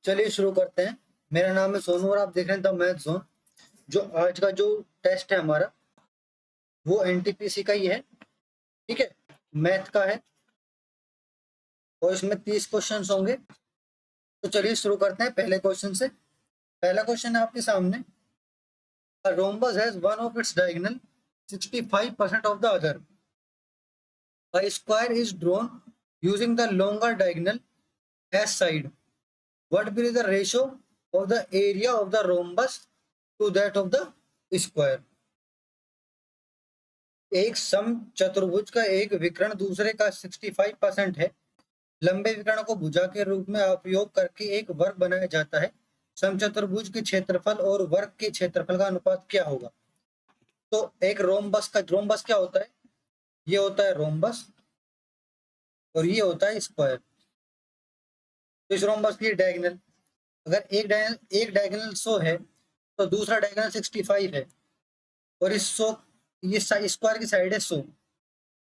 चलिए शुरू करते हैं। मेरा नाम है सोनू और आप देख रहे हैं द मैथ जोन। जो आज का जो टेस्ट है हमारा वो एनटीपीसी का ही है, ठीक है, मैथ का है और इसमें 30 क्वेश्चंस होंगे। तो चलिए शुरू करते हैं पहले क्वेश्चन से। पहला क्वेश्चन है आपके सामने। A rhombus has one of its diagonal 65% of the other. A square is drawn using the longer diagonal as side. What will be the ratio of the area of the rhombus to that of the square? एक सम चतुर्भुज का एक विकर्ण दूसरे का 65% है। लंबे विकर्ण को भुजा के रूप में उपयोग करके एक वर्ग बनाया जाता है। समचतुर्भुज के क्षेत्रफल और वर्ग के क्षेत्रफल का अनुपात क्या होगा? तो एक रोम्बस क्या होता है? ये होता है रोम्बस और ये होता है स्क्वायर। तो इस रोम्बस की डायगोनल, अगर एक डायगोनल 100 है तो दूसरा डायगोनल 65 है और इस 100 ये स्क्वायर की साइड है 100,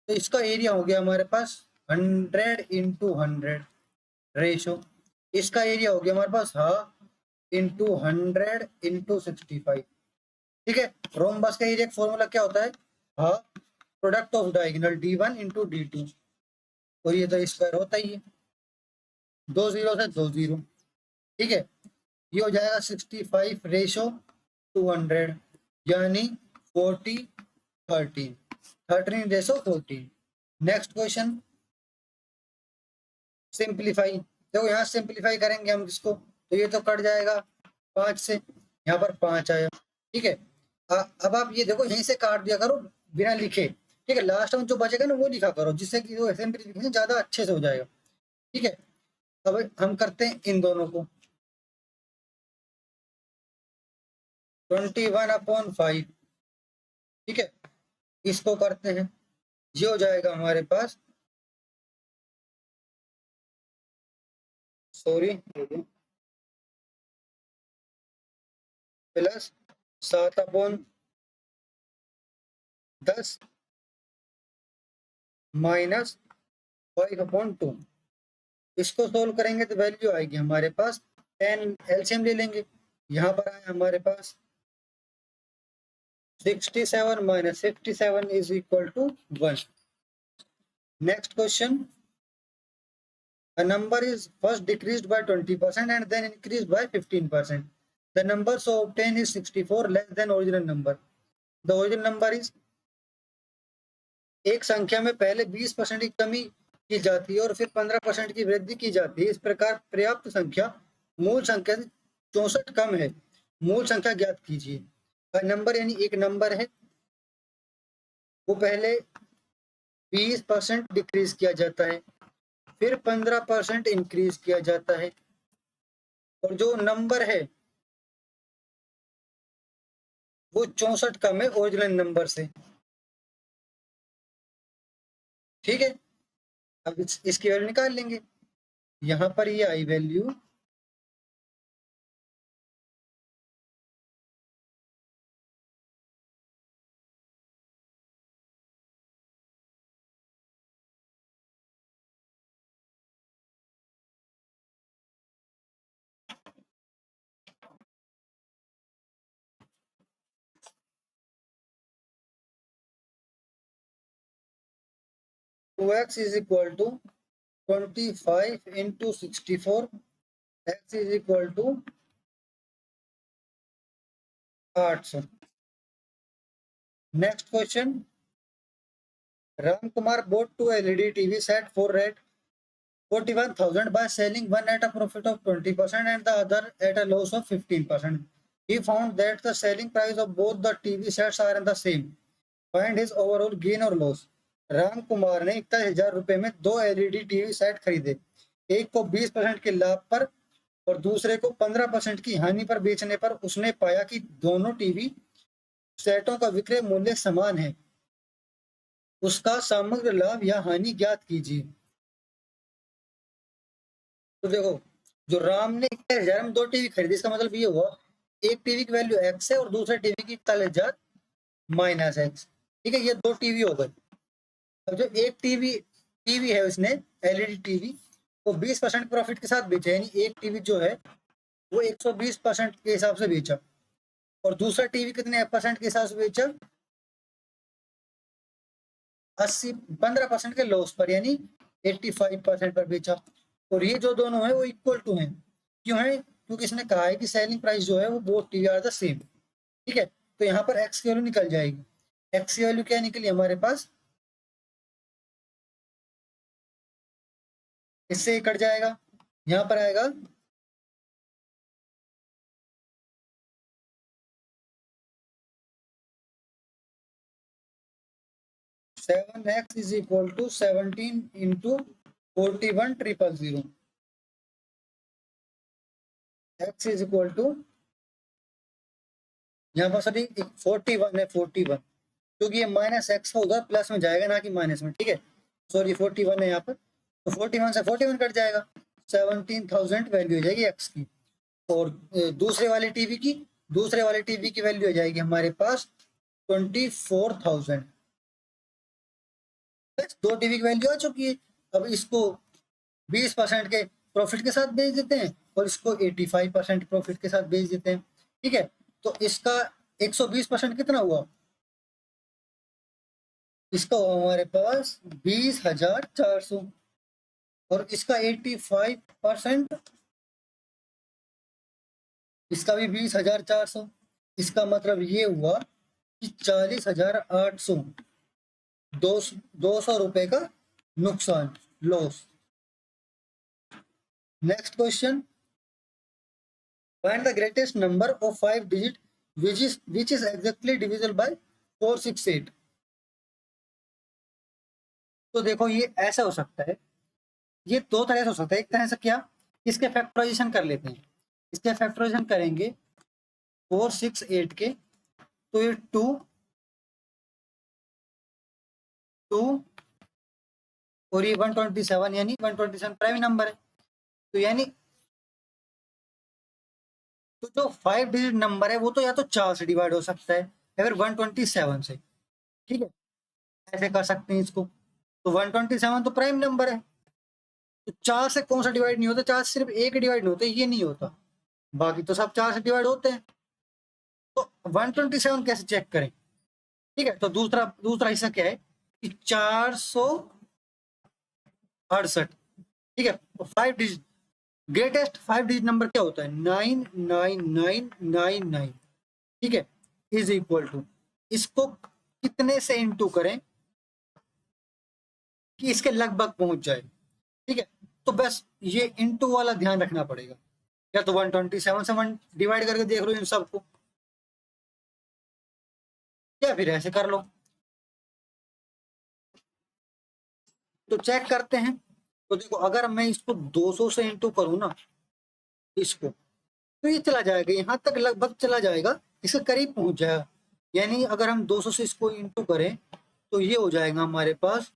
तो इसका एरिया हो गया हमारे पास 100 इंटू 100 रेशो। इसका एरिया हो गया हमारे पास 1/2 इंटू 100 इंटू 65। ठीक है, रोम्बस का एरिया फॉर्मूला क्या होता है? Half product of diagonal d1 into d2 और ये तो स्क्वायर होता ही है, 2 0 से 2 0। ठीक है, ये हो जाएगा 65 रेशो 200 यानी 40 13 13 रेशो 14। Next question, simplify. देखो यहाँ सिंप्लीफाई करेंगे हम इसको तो ये तो कट जाएगा 5 से, यहाँ पर 5 आया। ठीक है, अब आप ये देखो यहीं से काट दिया करो बिना लिखे। ठीक है, लास्ट में जो बचेगा ना वो लिखा करो जिससे कि वो सिंप्लीफिकेशन ज्यादा अच्छे से हो जाएगा। ठीक है, अब हम करते हैं इन दोनों को। 21/5। ठीक है, इसको करते हैं, ये हो जाएगा हमारे पास, सॉरी, प्लस 7/10 माइनस 5/2। इसको सोल्व करेंगे तो वैल्यू आएगी हमारे पास 10। एलसीएम ले लेंगे, यहाँ पर आया हमारे पास 67 minus 57 is equal to 1। Next question, a number is first decreased by 20% and then increased by 15%. The number so obtained is 64 less than original number. The original number is, एक संख्या में पहले 20% की कमी की जाती है और फिर 15% की वृद्धि की जाती है। इस प्रकार पर्याप्त संख्या मूल संख्या से 64 कम है, मूल संख्या ज्ञात कीजिए। नंबर यानी एक नंबर है, वो पहले 20% डिक्रीज किया जाता है, फिर 15% इंक्रीज किया जाता है और जो नंबर है वो 64 कम है ओरिजिनल नंबर से। ठीक है, अब इसकी वैल्यू निकाल लेंगे। यहाँ पर ये I value 2x is equal to 25 into 64, x is equal to 800। Next question, Ram Kumar bought 2 LED TV set for at 41,000 by selling one at a profit of 20% and the other at a loss of 15%. He found that the selling price of both the TV sets are the same. Find his overall gain or loss. Ram Kumar ने 41,000 रुपए में 2 LED TV set खरीदे, एक को 20% के लाभ पर और दूसरे को 15% की हानि पर बेचने पर उसने पाया कि दोनों टीवी सेटों का विक्रय मूल्य समान है। उसका समग्र लाभ या हानि ज्ञात कीजिए। तो देखो, जो राम ने 41,000 में 2 टीवी खरीदी, इसका मतलब ये हुआ एक टीवी की वैल्यू एक्स है और दूसरे टीवी की 41,000 माइनस एक्स। ठीक है, ये 2 टीवी हो गए। अब जो एक टीवी है उसने एलईडी टीवी वो 20% प्रॉफिट के साथ बेचा, यानी एक टीवी जो है वो 120% के हिसाब से बेचा, और दूसरा टीवी कितने परसेंट के हिसाब से बेचा, 15% के लॉस पर, यानी 85% पर बेचा। और ये जो दोनों है वो इक्वल टू हैं, क्यों है, क्योंकि इसने कहा है कि सेलिंग प्राइस जो है वो both TV are the same. ठीक है, तो यहाँ पर एक्स की वैल्यू निकल जाएगी। एक्स की वैल्यू क्या निकली हमारे पास, इससे कट जाएगा, यहाँ पर आएगा 7x is equal to 17 into 41,000। X is equal to, यहाँ पर सभी 41 है, 41, क्योंकि ये माइनस एक्स का उधर प्लस में जाएगा ना कि माइनस में। ठीक है, सॉरी 41 है यहाँ पर, तो 41 से 41 कट जाएगा, 17,000 वैल्यू हो जाएगी एक्स की। और दूसरे वाले टीवी की, वैल्यू हो जाएगी हमारे पास 24,000। दो टीवी की वैल्यू आ चुकी है। अब इसको 20% के प्रॉफिट के साथ बेच देते हैं और इसको 85% प्रॉफिट के साथ बेच देते हैं। ठीक है, तो इसका 120% कितना हुआ, इसका हुआ हमारे पास 20,400, और इसका 85%, इसका भी 20,400। इसका मतलब ये हुआ कि 40,800, 200 रुपए का नुकसान, loss. Next question, find the greatest number of 5 digit which is exactly divisible by 468। तो देखो ये ऐसा हो सकता है, ये दो तरह से हो सकता है। एक तरह से क्या, इसके फैक्टराइजेशन कर लेते हैं, इसके फैक्टराइजेशन करेंगे 468 के, तो ये 2 और ये 127, यानी 127 प्राइम नंबर है। तो यानी तो जो 5 डिजिट नंबर है वो तो या तो 4 से डिवाइड हो सकता है या फिर 127 से। ठीक है, ऐसे कर सकते हैं इसको। तो 127 तो प्राइम नंबर है, तो 4 से कौन सा डिवाइड नहीं होता, 4 से सिर्फ एक डिवाइड नहीं होता, ये नहीं होता, बाकी तो सब 4 से डिवाइड होते हैं। तो 127 कैसे चेक करें। ठीक है, तो दूसरा दूसरा हिस्सा क्या है कि 468। ठीक है, 5 डिजिट, ग्रेटेस्ट 5 डिजिट नंबर क्या होता है, 99999। ठीक है, इज इक्वल टू, इसको कितने से इंटू करें कि इसके लगभग पहुंच जाए। ठीक है, तो बस ये इंटू वाला ध्यान रखना पड़ेगा, या तो 127 से 1 डिवाइड करके देख लो इन सबको, या फिर ऐसे कर लो। तो चेक करते हैं। तो देखो अगर मैं इसको 200 से इंटू करूँ ना इसको, तो ये चला जाएगा यहाँ तक, लगभग चला जाएगा, इसके करीब पहुंच जाएगा। यानी अगर हम 200 से इसको इंटू करें तो ये हो जाएगा हमारे पास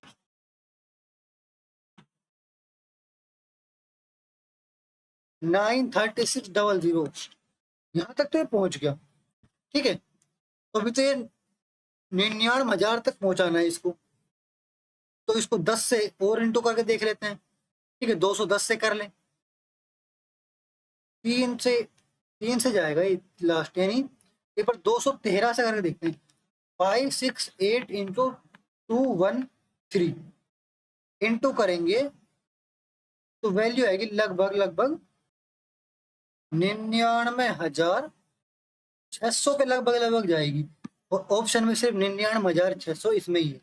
93600, यहाँ तक तो ये पहुंच गया। ठीक है, तो अभी तो ये 99,000 तक पहुंचाना है इसको, तो इसको 10 से और इंटू करके देख लेते हैं। ठीक है, 210 से कर लें, 3 से जाएगा ये लास्ट, यानी एक बार 213 से करके देखते हैं। 568 इंटू 213 इंटू करेंगे तो वैल्यू आएगी लगभग 99,600 के लगभग जाएगी, और ऑप्शन में सिर्फ 99,600 इसमें ही है।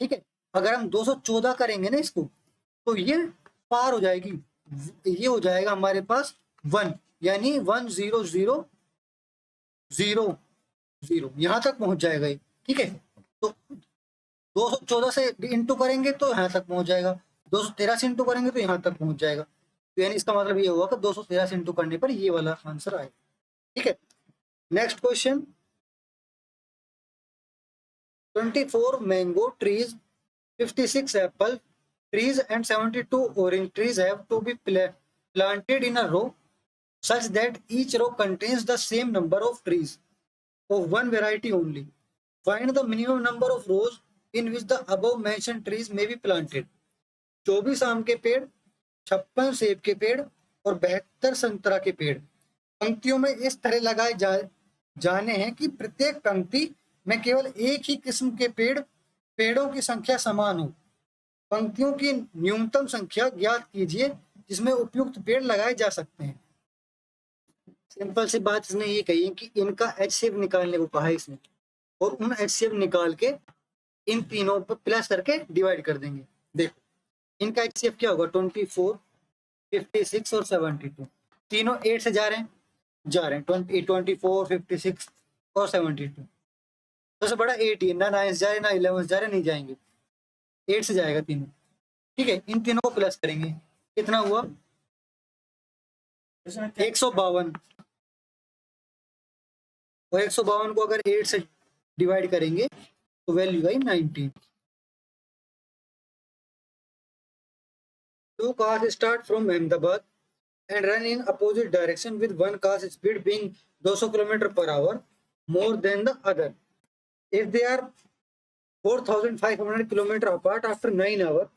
ठीक है, अगर हम 214 करेंगे ना इसको, तो ये पार हो जाएगी, ये हो जाएगा हमारे पास 1, यानी 10000, यहाँ तक पहुंच जाएगा ये। ठीक है, तो 214 से इंटू करेंगे तो यहाँ तक पहुंच जाएगा, 213 से इंटू करेंगे तो यहाँ तक पहुंच जाएगा। तो यानी इसका मतलब ये हुआ कि 213 से इंटू करने पर ये वाला आंसर आएगा। ठीक है, next question, 24 mango trees, 56 apple trees and 72 orange trees have to be planted in a row such that each row contains the same number of trees of one variety only. Find the minimum number of rows in which the above mentioned trees may be planted. 24 आम के पेड़, 56 सेब के पेड़ और 72 संतरा के पेड़ पंक्तियों में इस तरह लगाए जाने हैं कि प्रत्येक पंक्ति में केवल एक ही किस्म के पेड़ों की संख्या समान हो। पंक्तियों की न्यूनतम संख्या ज्ञात कीजिए जिसमें उपयुक्त पेड़ लगाए जा सकते हैं। सिंपल सी बात इसने ये कही है कि इनका HCF निकालने को कहा है इसने, और उन HCF निकाल के इन तीनों पर प्लस करके डिवाइड कर देंगे। देखो इनका HCF क्या होगा, 24, 56 और 72। तीनों 8 से जा रहे हैं 24, 56 और 72। सबसे बड़ा 8 ही, ना 9 से जा रहे ना 11 से जा रहे, नहीं जाएंगे, 8 से जाएगा तीनों। ठीक है, इन तीनों को प्लस करेंगे, कितना हुआ 152, और 152 को अगर 8 से डिवाइड करेंगे तो value I 19। Two cars start from Ahmedabad and run in opposite direction with one car's speed being 200 km/h more than the other. If they are 4,500 km apart after 9 hours,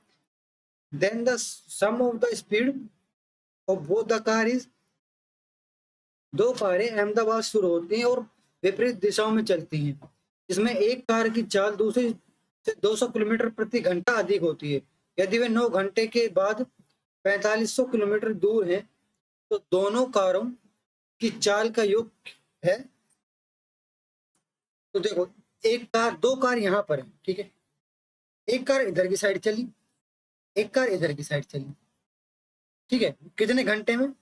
then the sum of the speed of both the car is। दो कारें अहमदाबाद शुरू होती हैं और विपरीत दिशाओं में चलती हैं, जिसमें एक कार की चाल दूसरी से 200 किलोमीटर प्रति घंटा अधिक होती है। यदि वे 9 घंटे के बाद 4500 किलोमीटर दूर हैं तो दोनों कारों की चाल का योग है। तो देखो दो कार यहाँ पर है, ठीक है, एक कार इधर की साइड चली, एक कार इधर की साइड चली, ठीक है, कितने घंटे में,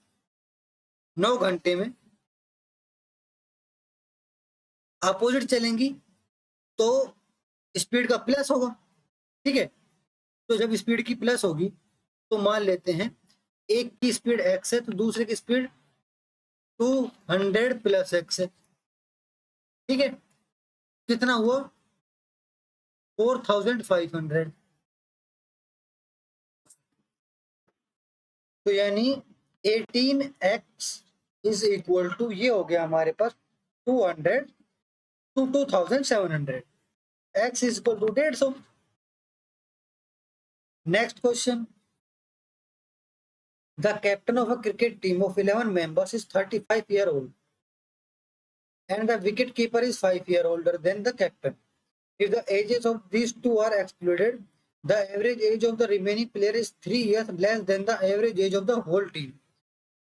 9 घंटे में। अपोजिट चलेंगी तो स्पीड का प्लस होगा, ठीक है। तो जब स्पीड की प्लस होगी तो मान लेते हैं एक की स्पीड x है तो दूसरे की स्पीड 200 + x है, ठीक है, कितना हुआ 4500। तो यानी 18x = ये हो गया हमारे पास 200 to 2700, x = 150। Next question, the captain of a cricket team of 11 members is 35-year old and the wicket keeper is 5 year older than the captain. If the ages of these two are excluded, the average age of the remaining player is 3 years less than the average age of the whole team.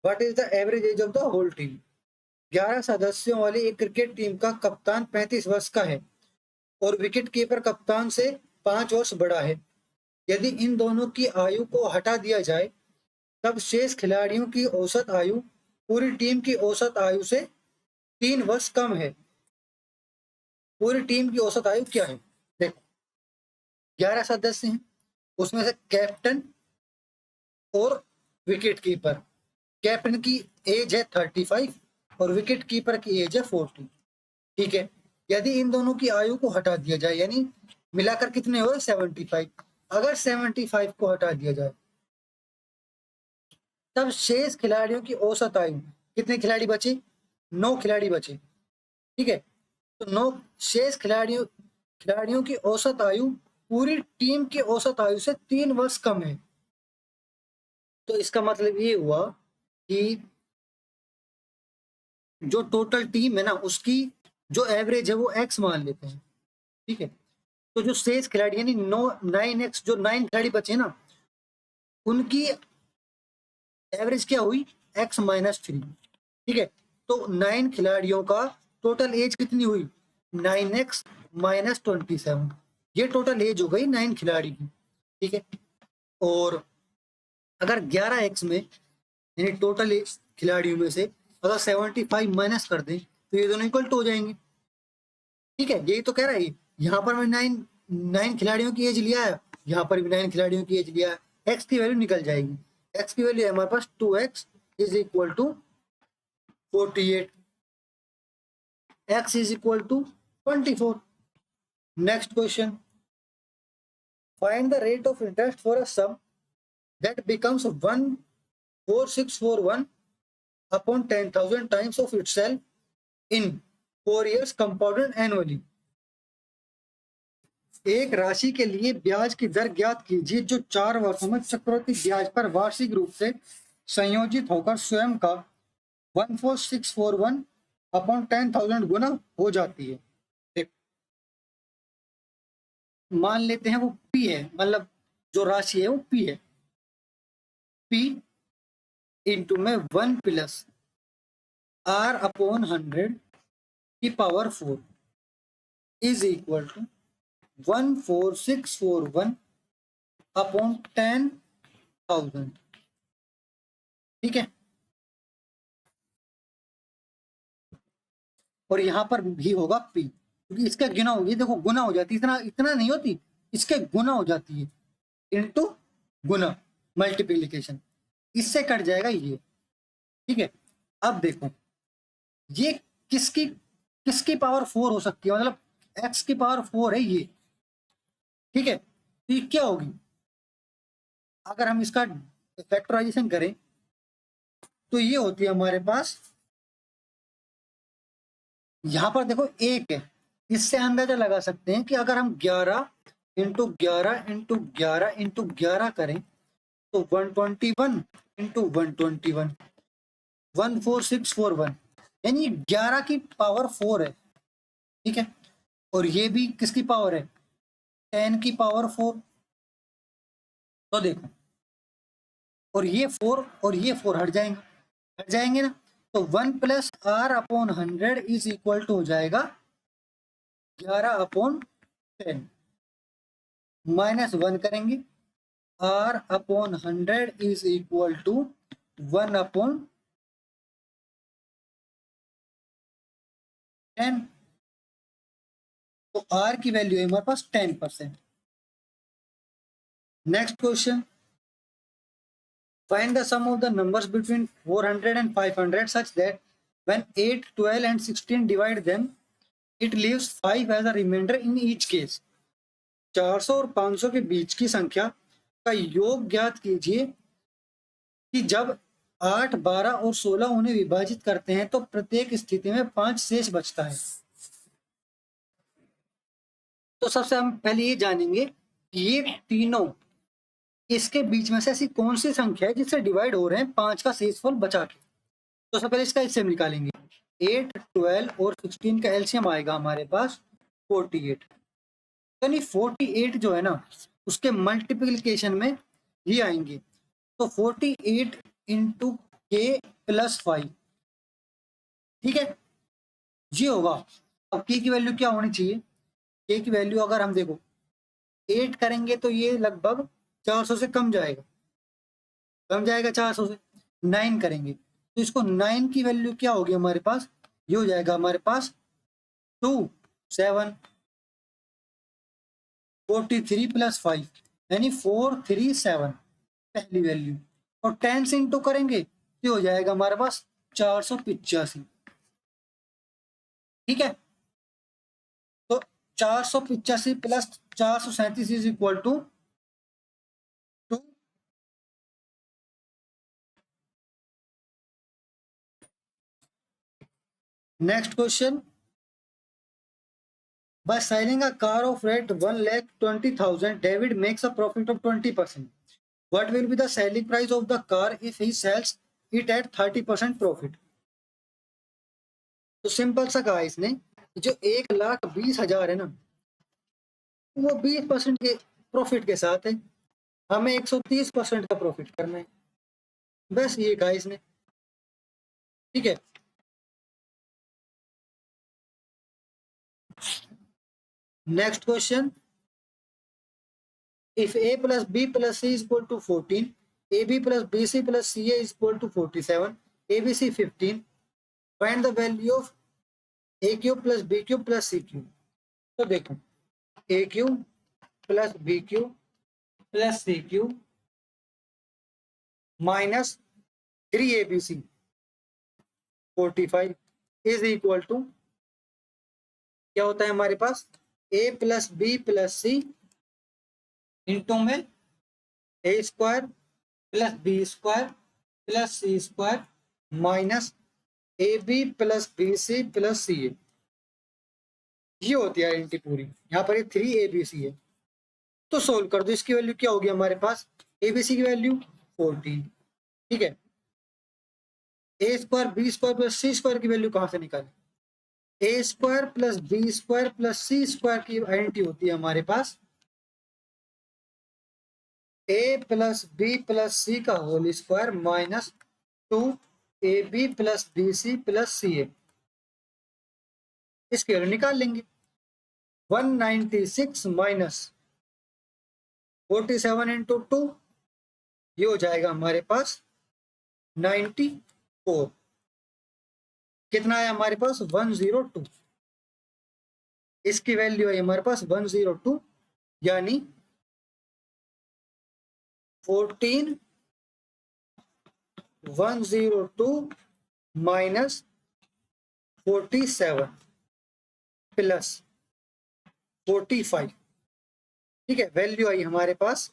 What is the average age of the whole team? 11 सदस्यों वाली एक cricket team का कप्तान 35 वर्ष का है और wicket keeper कप्तान से 5 वर्ष बड़ा है। यदि इन दोनों की आयु को हटा दिया जाए तब शेष खिलाड़ियों की औसत आयु पूरी टीम की औसत आयु से 3 वर्ष कम है। पूरी टीम की औसत आयु क्या है, देखो 11 सदस्य हैं, उसमें से कैप्टन और विकेट कीपर। कैप्टन की एज है 35 और विकेट कीपर की एज है 40, ठीक है। यदि इन दोनों की आयु को हटा दिया जाए यानी मिलाकर कितने हो 75, अगर 75 को हटा दिया जाए तब शेष खिलाड़ियों की औसत आयु, कितने खिलाड़ी बचे 9 खिलाड़ी बचे, ठीक है। तो 9 शेष खिलाड़ियों की औसत आयु पूरी टीम की औसत आयु से 3 वर्ष कम है। तो इसका मतलब ये हुआ कि जो टोटल टीम है ना उसकी जो एवरेज है वो x मान लेते हैं, ठीक है। तो जो शेष खिलाड़ी यानी 9x जो 9 खिलाड़ी बचे ना उनकी एवरेज क्या हुई x - 3, ठीक है। तो 9 खिलाड़ियों का टोटल एज कितनी हुई 9x - 27, ये टोटल एज हो गई 9 खिलाड़ी की, ठीक है। और अगर 11x में यानी टोटल एज खिलाड़ियों में से अगर 75 माइनस कर दें तो ये दोनों इक्वल टू हो जाएंगे, ठीक है। यही तो कह रहा है, यहाँ पर मैं 9 खिलाड़ियों की एज लिया है, यहाँ पर भी 9 खिलाड़ियों की एज लिया है, x की वैल्यू निकल जाएगी। x की वैल्यू है हमारे पास 2x = 48, x = 24। Next question, find the rate of interest for a sum that becomes 14641 upon 10,000 times of itself in 4 years compounded annually। एक राशि के लिए ब्याज की दर ज्ञात कीजिए जो 4 वर्षों में चक्रवृद्धि ब्याज पर वार्षिक रूप से संयोजित होकर स्वयं का 14641 अपॉन 10,000 गुना हो जाती है। मान लेते हैं वो P है, मतलब जो राशि है वो P है। P इंटू में 1 प्लस R अपॉन 100 की power 4 is equal to 14641 upon 10,000। ठीक है, और यहां पर भी होगा P, क्योंकि इसका गुना होगी, देखो गुना हो जाती है, इतना इतना नहीं होती, इसके गुना हो जाती है, इनटू गुना, मल्टीप्लिकेशन, इससे कट जाएगा ये। ठीक है, अब देखो ये किसकी किसकी पावर 4 हो सकती है, मतलब x की पावर 4 है ये। ठीक है, तो ये क्या होगी, अगर हम इसका फैक्टराइजेशन करें तो ये होती है हमारे पास, यहां पर देखो 1 है, इससे अंदाजा लगा सकते हैं कि अगर हम 11 इंटू 11 इंटू 11 इंटू 11 करें तो 121 इंटू 121 14641, यानी 11 की पावर 4 है। ठीक है, और ये भी किसकी पावर है, 10 की पावर 4। तो देखो, और ये 4 और ये 4 हट जाएंगे ना, तो 1 plus R upon 100 is equal to हो जाएगा 11 अपॉन 10, माइनस 1 करेंगे, R upon 100 is equal to 1 upon 10, तो R की वैल्यू है हमारे पास 10%। Next question, find the sum of the numbers between 400 and 500 such that when 8, 12 and 16 divide them, it leaves 5 as a remainder in each case। 400 और 500 के बीच की संख्या का योग ज्ञात कीजिए कि जब 8, 12 और 16 उन्हें विभाजित करते हैं तो प्रत्येक स्थिति में 5 शेष बचता है। तो सबसे हम पहले ये जानेंगे कि ये तीनों, इसके बीच में से ऐसी कौन सी संख्या है जिससे डिवाइड हो रहे हैं 5 का शेषफल बचा के। तो सबसे पहले इसका एलसीएम निकालेंगे, 8, 12 और 16 का एलसीएम आएगा हमारे पास 48। यानी 48 जो है ना उसके मल्टीप्लिकेशन में ही आएंगे, तो 48 इंटू के प्लस 5। ठीक है, ये होगा। अब के की वैल्यू क्या होनी चाहिए, के की वैल्यू अगर हम देखो 8 करेंगे तो ये लगभग 400 से कम जाएगा, 400 से। 9 करेंगे तो इसको 9 की वैल्यू क्या होगी हमारे पास, ये हो जाएगा हमारे पास 2, 7, 43 प्लस 5 यानी 437 पहली वैल्यू, और 10 से इंटू करेंगे तो हो जाएगा हमारे पास 485। ठीक है, तो 485 plus 437 is equal to 2। Next question, by selling a car of rate 1,20,000, David makes a profit of 20%. What will be the selling price of the car if he sells it at 30% profit? तो simple सा कहा इसने, जो 1,20,000 है ना वो 20% के profit के साथ है, हमें 130% का प्रॉफिट करना है, बस ये कहा इसने। ठीक है, next question, if a plus b plus c is equal to 14, ab plus bc plus ca is equal to 47, abc 15, find the value of a cube plus b cube plus c cube। तो देखो a cube plus b cube plus c cube minus 3abc 45 is equal to क्या होता है हमारे पास, a plus b plus c into में a square plus b square plus c square minus a b plus b c plus c a, ये होती है identity पूरी। यहाँ पर ये 3abc है, तो सोल्व कर दो, इसकी वैल्यू क्या होगी हमारे पास, abc की वैल्यू 14। ठीक है, a square b square plus c square की वैल्यू कहाँ से निकालें? A square plus b square plus c square की आइडेंटिटी होती है हमारे पास a plus b plus c का whole square minus 2ab plus b c plus c a. इसकी वैल्यू निकाल लेंगे। 196 माइनस 47 इंटू 2, ये हो जाएगा हमारे पास 94। कितना है हमारे पास? 102। इसकी वैल्यू है हमारे पास 102, यानी 102 माइनस 47 प्लस 45। ठीक है, वैल्यू आई हमारे पास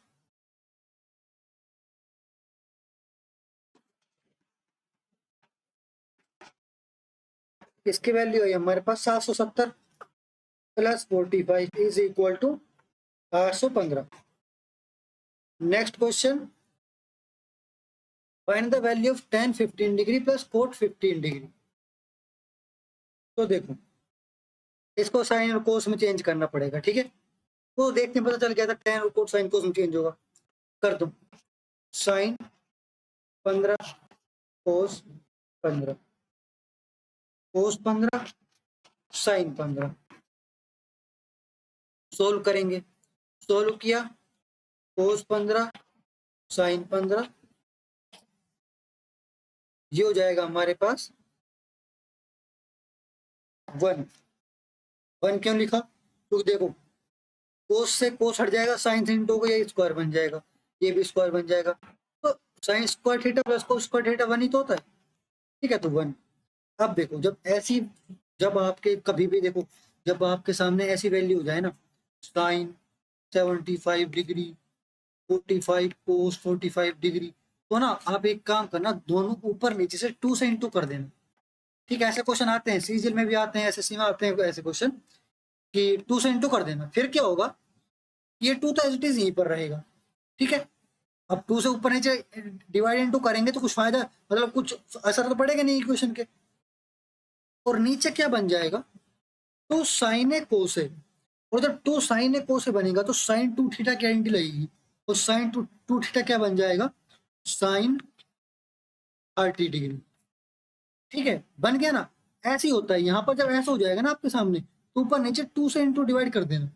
इसकी वैल्यू आई हमारे पास 770 plus 45 is equal to 815। Next question, find the value of tan 15 degree plus cot 15 degree. तो देखो, इसको साइन और कोस में चेंज करना पड़ेगा। ठीक है, तो देखते पता चल गया था tan और cot साइन कोस में चेंज होगा। कर दो, साइन 15 कोस 15 कोस 15 साइन 15। सोल्व करेंगे, सोल्व किया, कोस 15 साइन 15, ये हो जाएगा हमारे पास 1। 1 क्यों लिखा? क्योंकि देखो, कोस से कोस हट जाएगा, साइन से इंटू होगा, ये स्क्वायर बन जाएगा, ये भी स्क्वायर बन जाएगा। तो sine square theta plus cos square theta 1 ही तो होता है। ठीक है, तो 1। अब देखो, जब आपके कभी भी देखो, जब आपके सामने ऐसी वैल्यू हो जाए ना, साइन 75 डिग्री 45 कोस 45 डिग्री, तो ना आप एक काम करना, दोनों ऊपर नीचे से 2 से इंटू कर देना। ठीक है, ऐसे क्वेश्चन आते हैं, सीजीएल में भी आते हैं, एसएससी में आते हैं ऐसे क्वेश्चन कि 2 से इंटू कर देना। फिर क्या होगा, ये 2 तो एज इट इज यहीं पर रहेगा। ठीक है, अब 2 से ऊपर नीचे डिवाइड इंटू करेंगे तो कुछ फायदा, मतलब कुछ असर तो पड़ेगा नहीं इक्वेशन के। और नीचे क्या बन जाएगा, 2 साइन ए कोस ए। और जब 2 साइन ए कोस ए बनेगा तो साइन 2 थीटा की आइडेंटिटी लगेगी, और साइन 2 थीटा क्या बन जाएगा, साइन 30 डिग्री। ठीक है, बन गया ना। ऐसे ही होता है यहाँ पर, जब ऐसा हो जाएगा ना आपके सामने, तो ऊपर नीचे 2 से इंटू डिवाइड कर देना,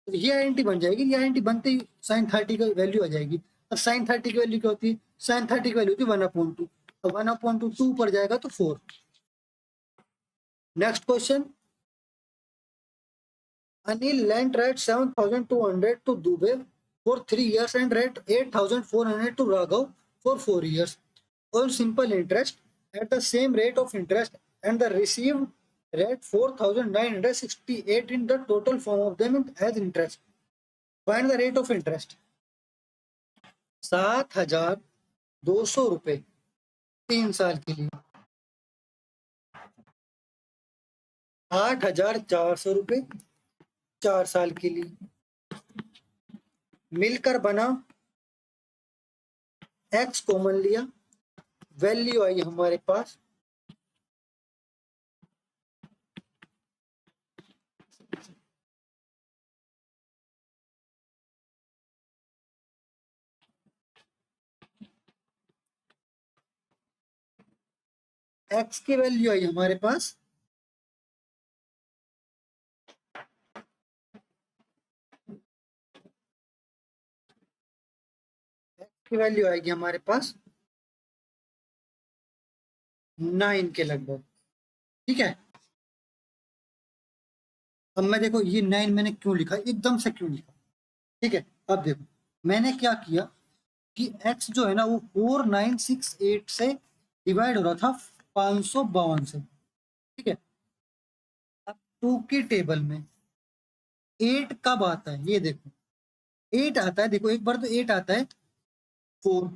तो ये आइडेंटिटी बन जाएगी। ये आइडेंटिटी बनते ही साइन 30 की वैल्यू आ जाएगी। अब साइन 30 की वैल्यू क्या होती है? साइन 30 की वैल्यू होती है 1/2। अब 1/2 2 ऊपर जाएगा तो 4। Next question, Anil lent rate 7,200 to Dubey for 3 years and rate 8,400 to Raghav for 4 years on simple interest at the same rate of interest, and the received rate 4,968 in the total form of them as interest. Find the rate of interest. 7,200 रुपए 3 साल के लिए, 8,400 रुपए 4 साल के लिए, मिलकर बना, एक्स कॉमन लिया, वैल्यू आई हमारे पास एक्स की वैल्यू आई हमारे पास 9 के लगभग। ठीक है, अब मैं देखो ये 9 मैंने क्यों लिखा, एकदम से क्यों लिखा। ठीक है, अब देखो मैंने क्या किया कि x जो है ना वो 4968 से डिवाइड हो रहा था 552 से। ठीक है, अब 2 की टेबल में 8 कब आता है, ये देखो 8 आता है। देखो एक बार तो 8 आता है 4,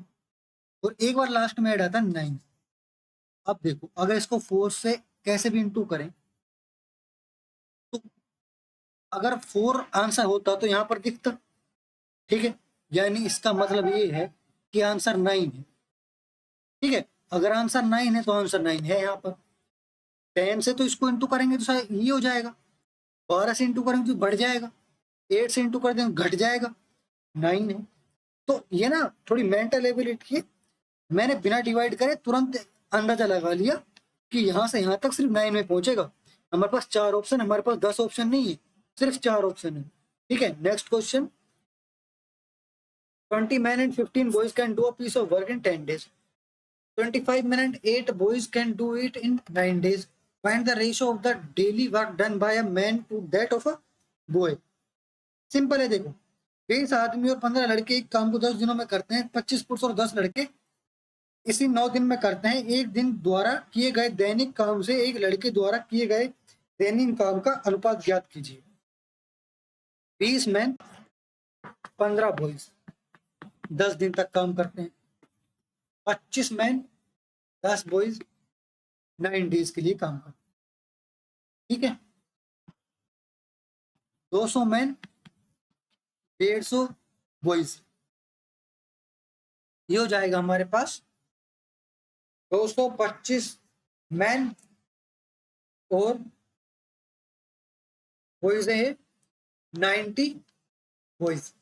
और एक बार लास्ट में ऐड आता है 9। अब देखो अगर इसको 4 से कैसे भी इंटू करें, तो अगर 4 आंसर होता तो यहाँ पर दिखता। ठीक है, यानी इसका मतलब ये है कि आंसर 9 है। ठीक है, अगर आंसर 9 है तो आंसर 9 है यहाँ पर। 10 से तो इसको इंटू करेंगे तो शायद ये हो जाएगा, 12 से इंटू करेंगे तो बढ़ जाएगा, 8 से इंटू कर देंगे घट जाएगा, 9 है। तो ये ना थोड़ी मेंटल एबिलिटी है, मैंने बिना डिवाइड करे तुरंत अंदाजा लगा लिया कि यहाँ से यहाँ तक सिर्फ 9 में पहुंचेगा। हमारे पास 4 ऑप्शन, हमारे पास 10 ऑप्शन नहीं है, सिर्फ 4 ऑप्शन है। ठीक है, next question. 20 men and 15 boys can do a piece of work in 10 days. 25 men and 8 boys can do it in 9 days. Find the ratio of the daily work done by a man to that of a boy. Simple है, देखो 20 आदमी और 15 लड़के एक काम को 10 दिनों में करते हैं, 25 पुरुष और 10 लड़के इसी 9 दिन में करते हैं। एक दिन द्वारा किए गए दैनिक काम से एक लड़के द्वारा किए गए दैनिक काम का अनुपात ज्ञात कीजिए। 20 मैन 15 बॉयज 10 दिन तक काम करते हैं, 25 मैन 10 बॉयज 9 डेज के लिए काम करते हैं। ठीक है, 200 मैन 150 बॉयज, ये हो जाएगा हमारे पास 225 मैन और बॉयज है 90 बॉयज।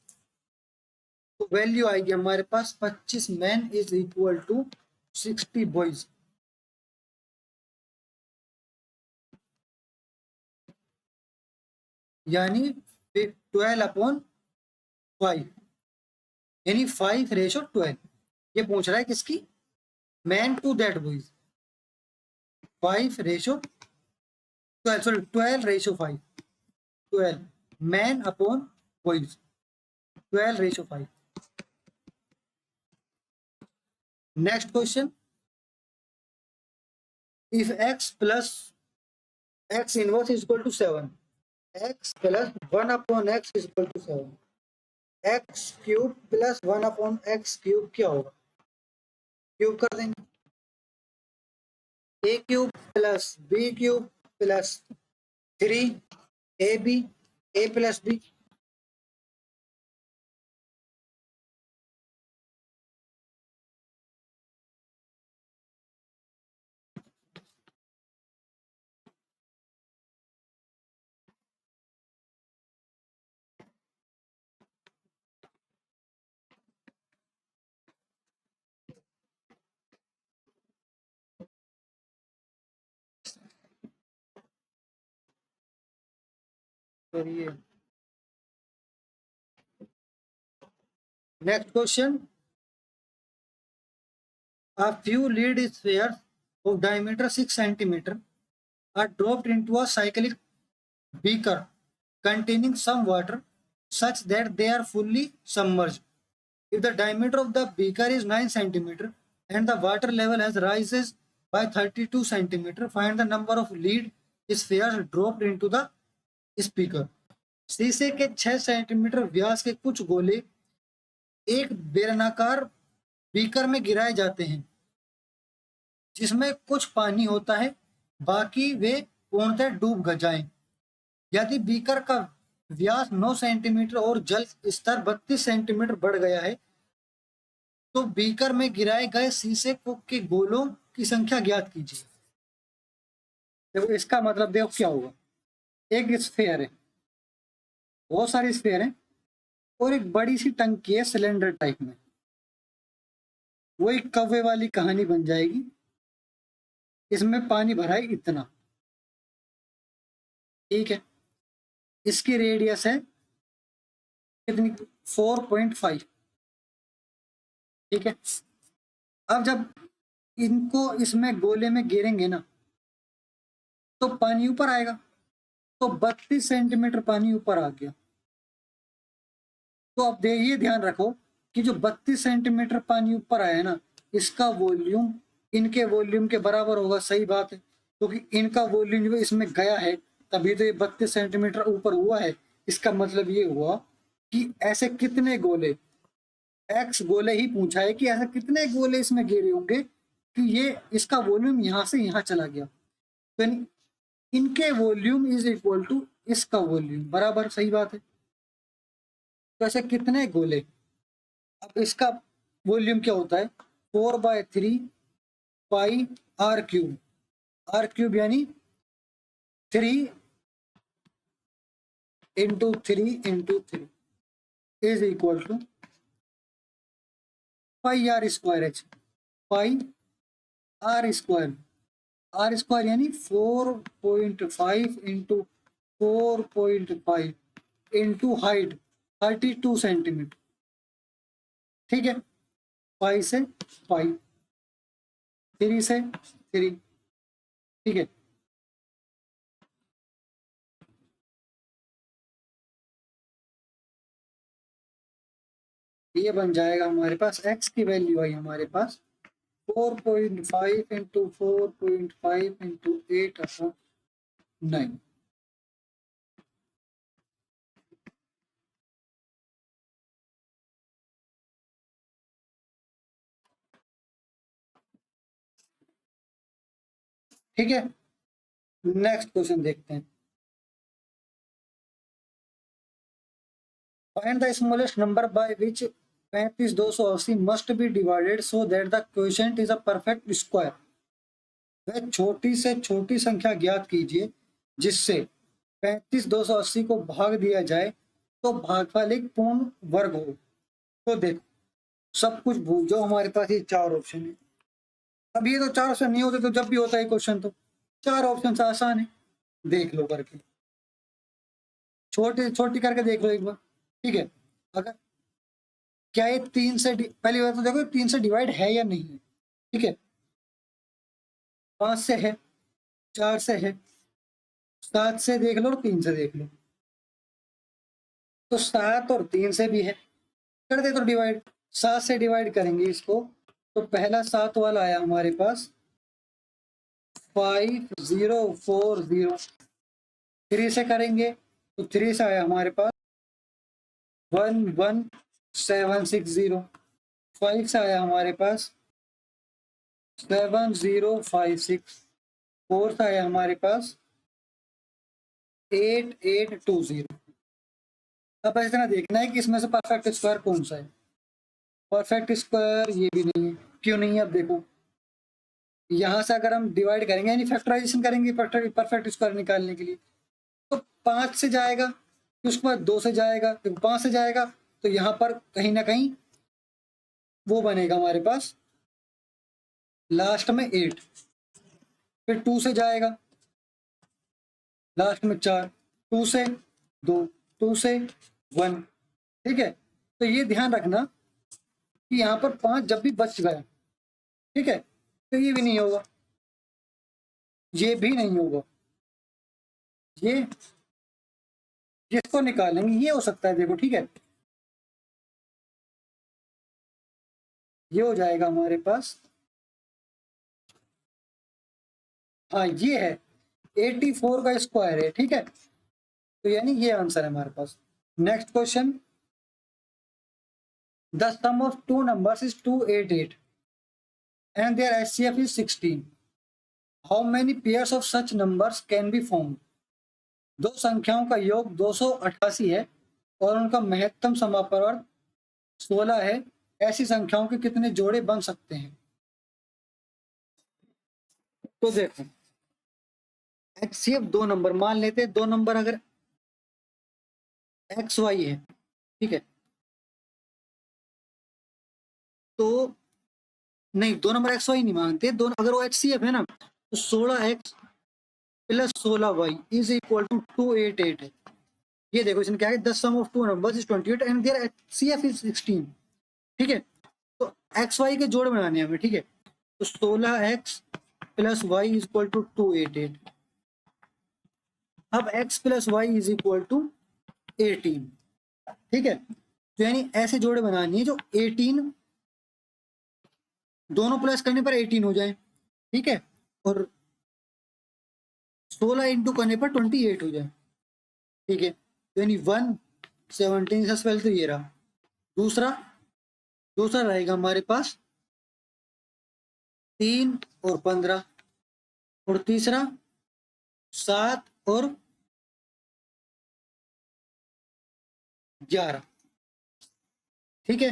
तो वैल्यू आएगी हमारे पास 25 man is equal to 60 boys. यानी 12/5, यानी 5:12। ये पूछ रहा है किसकी, man to that boys. 5:12, sorry 12:5, 12 man upon boys, 12:5। Next question. If x plus x inverse is equal to 7, x plus 1/x is equal to 7, x cube plus 1/x cube क्या होगा? Cube कर देंगे, a cube plus b cube plus 3ab a plus b। करिए। Next question. A few lead spheres of diameter 6 centimeter are dropped into a cyclic beaker containing some water such that they are fully submerged. If the diameter of the beaker is 9 centimeter and the water level has rises by 32 centimeter, find the number of lead spheres dropped into the speaker. शीशे के 6 centimetre व्यास के कुछ गोले एक बेलनाकार beaker में गिराए जाते हैं जिसमें कुछ पानी होता है, बाकी वे पूर्णतः डूब जाएं। यदि बीकर का व्यास 9 सेंटीमीटर और जल स्तर 32 सेंटीमीटर बढ़ गया है तो बीकर में गिराए गए शीशे के गोलों की संख्या ज्ञात कीजिए। देखो इसका मतलब देखो क्या होगा, एक स्फीयर है, बहुत सारी स्फीयर है और एक बड़ी सी टंकी है सिलेंडर टाइप में, वो एक कव्वे वाली कहानी बन जाएगी। इसमें पानी भरा है इतना, ठीक है, इसकी रेडियस है कितनी, 4.5, ठीक है। अब जब इनको इसमें गोले में गिरेंगे ना तो पानी ऊपर आएगा, तो 32 सेंटीमीटर पानी ऊपर आ गया। तो अब ये ध्यान रखो कि जो 32 सेंटीमीटर पानी ऊपर आया ना, इसका वॉल्यूम इनके वॉल्यूम के बराबर होगा। सही बात है, क्योंकि इनका वॉल्यूम जो इसमें गया है तभी तो ये 32 सेंटीमीटर ऊपर हुआ है। इसका मतलब ये हुआ कि ऐसे कितने गोले, एक्स गोले ही पूछा है कि ऐसे कितने गोले इसमें गिरे होंगे कि ये इसका वॉल्यूम यहाँ से यहाँ चला गया। तो इनके वॉल्यूम इज इक्वल टू इसका वॉल्यूम, बराबर। सही बात है, तो ऐसे कितने गोले, अब इसका वॉल्यूम क्या होता है 4/3 पाई आर क्यूब यानी 3 × 3 × 3 is equal to pi R square H, pi R square यानी 4.5 इंटू 4.5 इंटू हाइट 32 सेंटीमीटर। ठीक है, पाई से पाई, 3 से 3। ठीक है, ये बन जाएगा हमारे पास x की वैल्यू आई हमारे पास 4.5 इंटू 4.5 इंटू 8/9। ठीक है, नेक्स्ट क्वेश्चन देखते हैं। Find the smallest number by which 35,280 must be divided so that the quotient is a perfect square. वह छोटी से छोटी संख्या ज्ञात कीजिए जिससे 35,280 को भाग दिया जाए तो भागफल एक पूर्ण वर्ग हो। तो देखो, सब कुछ भूल जाओ, हमारे पास ये 4 ऑप्शन है। अब ये तो 4 ऑप्शन नहीं होते तो जब भी होता है क्वेश्चन तो 4 ऑप्शन से आसान है, देख लो करके, छोटी छोटी करके देख लो एक बार। ठीक है, अगर क्या ये पहली बात तो देखो 3 से डिवाइड है या नहीं है। ठीक है, 5 से है, 4 से है, 7 से देख लो और 3 से देख लो, तो 7 और 3 से भी है, कर दे तो डिवाइड। 7 से डिवाइड करेंगे इसको तो पहला 7 वाला आया हमारे पास 5040। 3 से करेंगे तो 3 से आया हमारे पास 11760। 5 से आया हमारे पास 7056। 4 से आया हमारे पास 8820। अब इतना देखना है कि इसमें से परफेक्ट स्क्वायर कौन सा है। परफेक्ट स्क्वायर ये भी नहीं है, क्यों नहीं है? अब देखो, यहाँ से अगर हम डिवाइड करेंगे यानी फैक्टराइजेशन करेंगे परफेक्ट स्क्वायर निकालने के लिए, तो 5 से जाएगा, फिर उसके बाद 2 से जाएगा, फिर 5 से जाएगा, तो यहाँ पर कहीं ना कहीं वो बनेगा हमारे पास लास्ट में 8। फिर 2 से जाएगा, लास्ट में 4, 2 से 2, 2 से 1। ठीक है, तो ये ध्यान रखना कि यहाँ पर 5 जब भी बच गया, ठीक है, तो ये भी नहीं होगा, ये भी नहीं होगा, ये जिसको निकालेंगे ये हो सकता है। देखो, ठीक है, ये हो जाएगा हमारे पास, हाँ ये है 84 का स्क्वायर है। ठीक है, तो यानी ये आंसर है हमारे पास। Next question, the sum of two numbers is 288 and their HCF is 16। How many pairs of such numbers can be formed. दो संख्याओं का योग 288 है और उनका महत्तम समापवर्ग 16 है, ऐसी संख्याओं के कितने जोड़े बन सकते हैं? तो देखो, एचसीएफ दो नंबर मान लेते हैं, दो नंबर अगर एक्स वाई है, ठीक है, तो नहीं, दो नंबर एक्स वाई नहीं मानते, दोनों अगर वो एचसीएफ है ना तो 16x plus 16y is equal to 288 है। ये देखो, इसने क्या है, the sum of two numbers is 28 and their HCF is 16। ठीक है, तो एक्स वाई के जोड़ बनाने हैं हमें। ठीक है, तो 16x plus Y is equal to 288। अब x plus Y is equal to 18। ठीक है, तो यानी ऐसे जोड़े बनानी है जो 18 दोनों प्लस करने पर 18 हो जाए। ठीक है, और 16 इंटू करने पर 28 हो जाए। ठीक है, तो यानी 117 से पहले तो ये रहा। दूसरा दूसरा रहेगा हमारे पास 3 और 15, और तीसरा 7 और 11। ठीक है,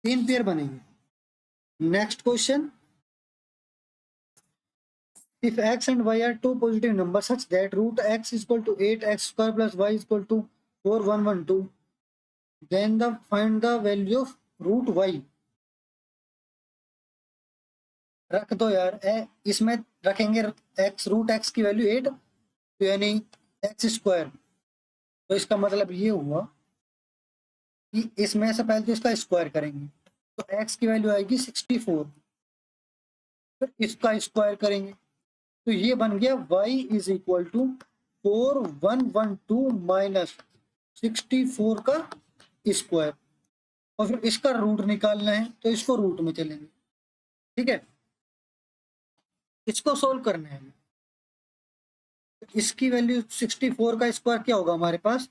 3 पेयर बनेंगे। Next question, if x and y are two positive numbers such that root x is equal to 8x square plus y is equal to 4112, then find the value of root y. रख दो यार, इसमें रखेंगे x, root x की value 8, तो यानी x square, तो इसका मतलब ये हुआ कि इसमें से पहले तो इसका स्क्वायर करेंगे, तो x की वैल्यू आएगी 64, फिर इसका स्क्वायर करेंगे, तो ये बन गया y is equal to 4112 minus 64 का स्क्वायर, और फिर इसका रूट निकालना है तो इसको रूट में चलेंगे। ठीक है, इसको सोल्व करना है, इसकी वैल्यू 64 का स्क्वायर क्या होगा हमारे पास,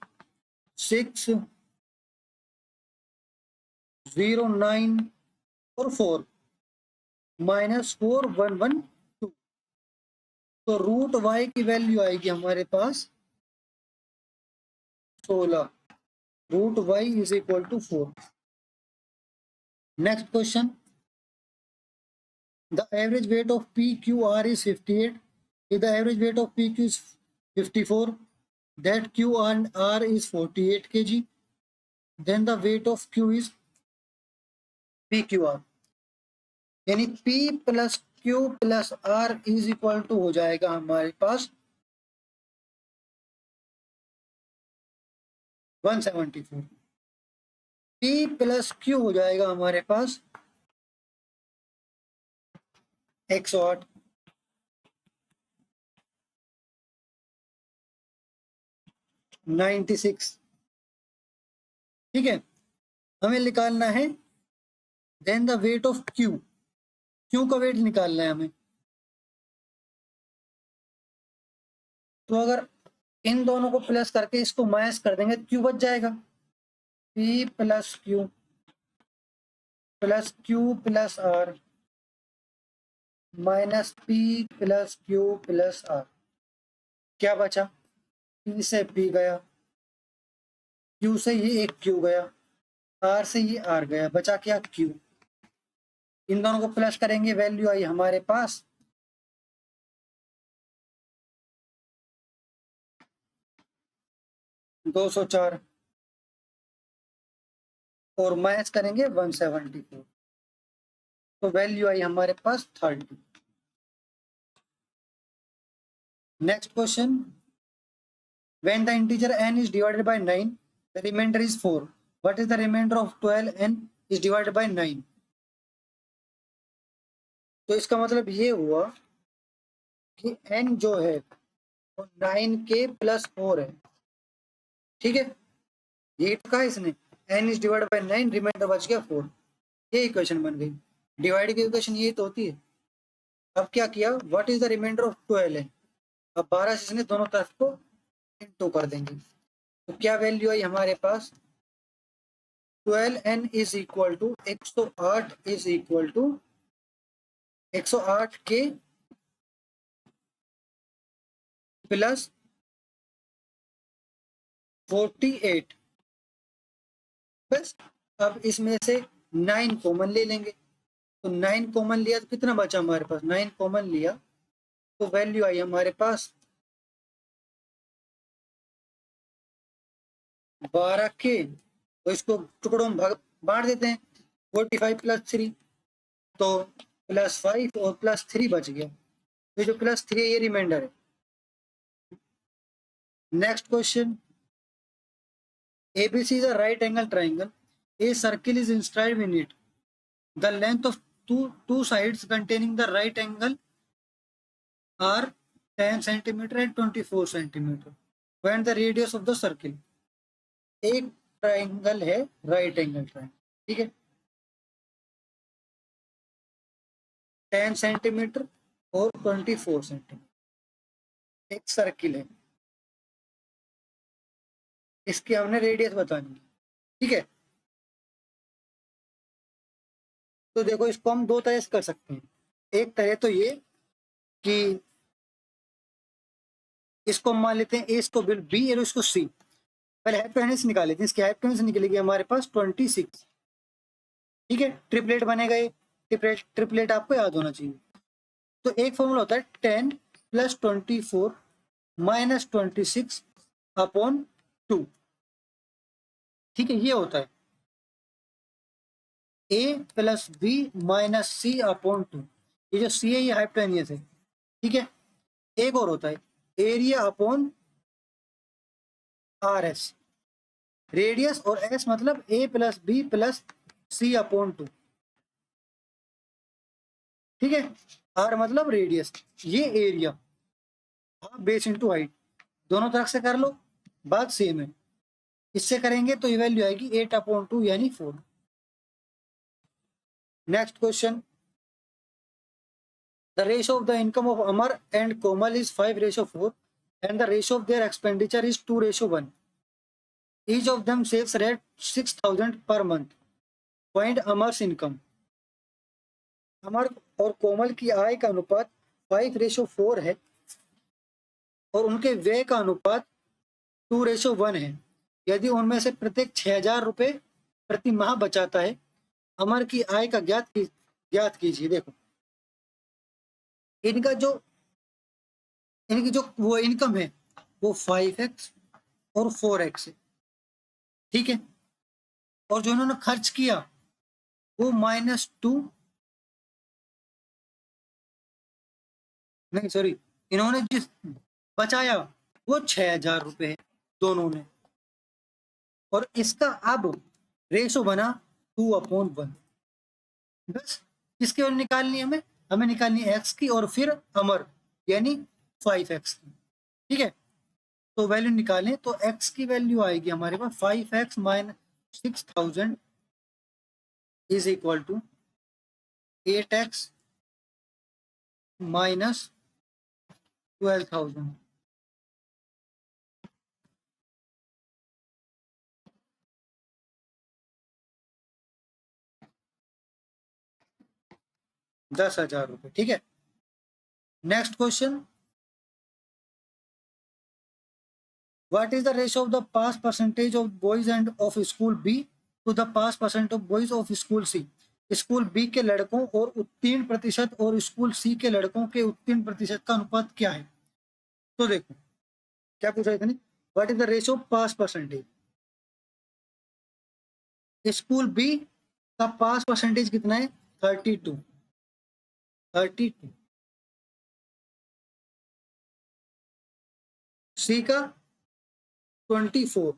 609 और 4 माइनस 4112, तो रूट वाई की वैल्यू आएगी हमारे पास 16, root y is equal to 4। Next question, the average weight of P Q R is 58, if the average weight of PQ is 54, that Q and R is 48 kg, then the weight of Q is PQR, यानी P plus Q plus R is equal to हो जाएगा हमारे पास 174, P plus Q हो जाएगा हमारे पास 108, ठीक है, हमें निकालना है then the weight of Q, Q का वेट निकालना है हमें, तो अगर इन दोनों को प्लस करके इसको माइनस कर देंगे क्यू बच जाएगा, P plus Q plus R minus P plus Q plus R, क्या बचा, पी से पी गया, क्यू से ये एक क्यू गया, आर से ये आर गया, बचा क्या क्यू, इन दोनों को प्लस करेंगे वैल्यू आई हमारे पास 204 और माइनस करेंगे 174, तो वैल्यू आई हमारे पास 30। Next question, when the integer n is divided by 9, the remainder is 4, what is the remainder of 12n is divided by 9, तो इसका मतलब ये हुआ कि n जो है वो 9 के प्लस 4 है, ठीक है, ये कहा इसने n is divide by 9, remainder बच गया 4, ये इक्वेशन बन गई, डिवाइड की इक्वेशन ये तो होती है। अब क्या किया, what is the remainder of 12 है, अब 12 से इसने दोनों तरफ को इनटू कर देंगे, तो क्या वैल्यू आई हमारे पास 12n is equal to 108 is equal to 108 के प्लस 48, बस अब इसमें से 9 कॉमन ले लेंगे, तो 9 कॉमन लिया तो कितना बचा हमारे पास, 9 कॉमन लिया तो वैल्यू आई हमारे पास 12 के, तो इसको टुकड़ों में बांट देते हैं, 45 प्लस 3 तो प्लस 5 और प्लस 3 बच गया, तो जो प्लस 3 ये रिमाइंडर है। Next question, ABC is a right angle triangle, a circle is inscribed in it, the length of two sides containing the right angle are 10 centimeter and 24 centimeter, find the radius of the circle, एक triangle है right angle triangle, ठीक है, 10 centimetre और 24 centimetre एक circle है, इसकी हमने radius बतानी है, ठीक है, तो देखो इसको हम दो तरह से कर सकते हैं, एक तरह तो ये कि इसको मान लेते हैं ए, इसको बी और इसको सी, पहले हाइपोटेन्यूज निकाल लेते हैं, इसकी हाइपोटेन्यूज निकलेगी हमारे पास 26, ठीक है, ट्रिपलेट बनेगा ये, ट्रिपलेट आपको याद होना चाहिए। तो एक फॉर्मूला होता है 10 + 24 - 26 अपॉन 2। ठीक है, ये होता है A + B - C अपॉन 2। ये जो C है ये हाइपोटेन्यूस है। ठीक है, एक और होता है एरिया अपॉन RS, रेडियस और S मतलब A + B + C अपॉन 2। ठीक है, R मतलब रेडियस, ये एरिया, बेस इंटू हाइट, दोनों तरफ से कर लो, बात सेम है। इससे करेंगे तो ये वैल्यू आएगी 8/2 यानी 4। Next question, the ratio of the income of Amar and Komal is 5/4 and the ratio of their expenditure is 2/1. Each of them saves rate 6,000 per month. Find Amar's income. अमर और कोमल की आय का अनुपात 5/4 है और उनके व्यय का अनुपात 2/1 है। यदि उनमें से प्रत्येक 6,000 रुपये प्रति माह बचाता है, अमर की आय का ज्ञात कीजिए। देखो, इनकी जो वो इनकम है वो 5x और 4x है। ठीक है, और जो इन्होंने खर्च किया वो -2, नहीं सॉरी, इन्होंने जिस बचाया वो 6,000 रुपये है दोनों ने, और इसका अब रेशो बना 2/1। बस किसकी वैल्यू निकालनी है हमें निकालनी है x की और फिर अमर यानी 5x की। ठीक है, तो वैल्यू निकालें तो x की वैल्यू आएगी हमारे पास 5x - 6,000 is equal to 8x - 12,000। 10,000 रुपये। ठीक है, next question, what is the ratio of the pass percentage of boys and of school B to the pass percent of boys of school C. School B के लड़कों और उत्तीर्ण प्रतिशत और school सी के लड़कों के उत्तीर्ण प्रतिशत का अनुपात क्या है। तो देखो क्या पूछा इतने, what is the ratio of pass percentage. School B का पास परसेंटेज कितना है 32। सी का 24।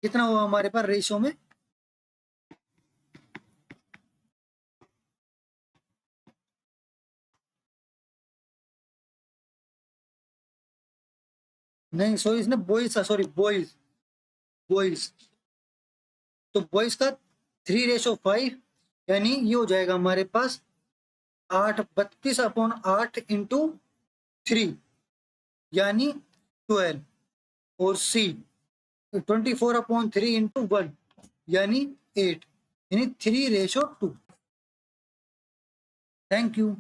कितना हुआ हमारे पास रेशियो में, नहीं सॉरी इसने बॉयज, सॉरी बॉयज तो बॉयज का 3/5 यानी ये हो जाएगा हमारे पास 32/8 इंटू 3 यानी 12, और सी 24/3 इंटू 1 यानी 8, यानी 3/2। Thank you.